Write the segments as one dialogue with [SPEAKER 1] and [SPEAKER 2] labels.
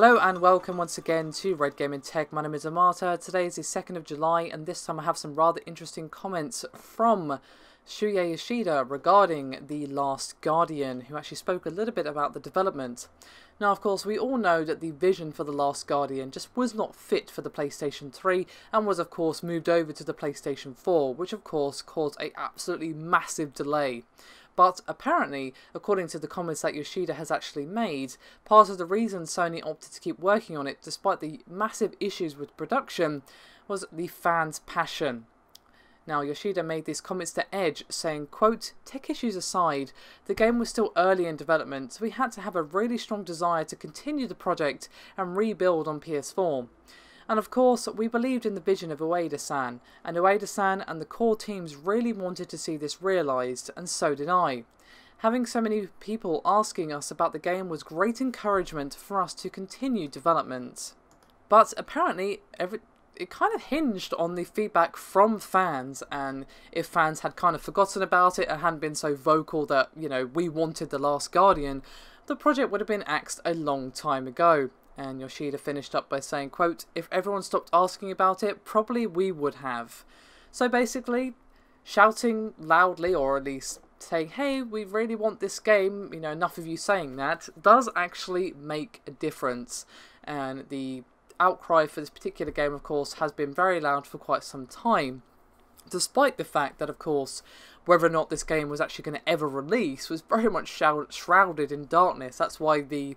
[SPEAKER 1] Hello and welcome once again to Red Gaming Tech. My name is Amata. Today is the 2nd of July and this time I have some rather interesting comments from Yoshida regarding The Last Guardian, who actually spoke a little bit about the development. Now, of course, we all know that the vision for The Last Guardian just was not fit for the PlayStation 3 and was, of course, moved over to the PlayStation 4, which, of course, caused an absolutely massive delay. But apparently, according to the comments that Yoshida has actually made, part of the reason Sony opted to keep working on it despite the massive issues with production was the fans' passion. Now, Yoshida made these comments to Edge saying, quote, "Tech issues aside, the game was still early in development, so we had to have a really strong desire to continue the project and rebuild on PS4. And of course, we believed in the vision of Ueda-san, and Ueda-san and the core teams really wanted to see this realised, and so did I. Having so many people asking us about the game was great encouragement for us to continue development." But apparently, it kind of hinged on the feedback from fans, and if fans had kind of forgotten about it and hadn't been so vocal that, you know, we wanted The Last Guardian, the project would have been axed a long time ago. And Yoshida finished up by saying, quote, "If everyone stopped asking about it, probably we would have." So basically, shouting loudly, or at least saying, hey, we really want this game, you know, enough of you saying that, does actually make a difference. And the outcry for this particular game, of course, has been very loud for quite some time. Despite the fact that, of course, whether or not this game was actually going to ever release was very much shrouded in darkness. That's why the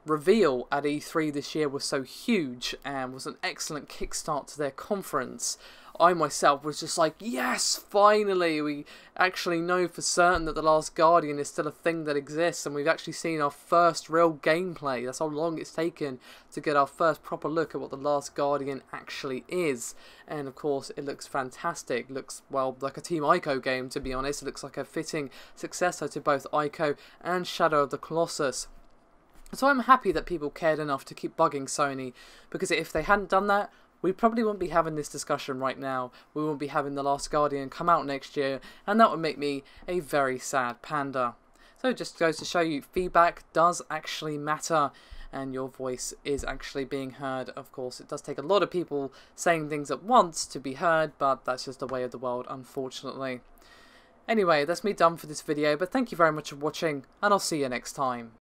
[SPEAKER 1] reveal at E3 this year was so huge and was an excellent kickstart to their conference. I myself was just like, yes, finally, we actually know for certain that The Last Guardian is still a thing that exists, and we've actually seen our first real gameplay. That's how long it's taken to get our first proper look at what The Last Guardian actually is. And of course, it looks fantastic. Looks, well, like a Team ICO game, to be honest. It looks like a fitting successor to both ICO and Shadow of the Colossus. So I'm happy that people cared enough to keep bugging Sony, because if they hadn't done that, we probably wouldn't be having this discussion right now. We wouldn't be having The Last Guardian come out next year, and that would make me a very sad panda. So it just goes to show you, feedback does actually matter, and your voice is actually being heard. Of course, it does take a lot of people saying things at once to be heard, but that's just the way of the world, unfortunately. Anyway, that's me done for this video, but thank you very much for watching, and I'll see you next time.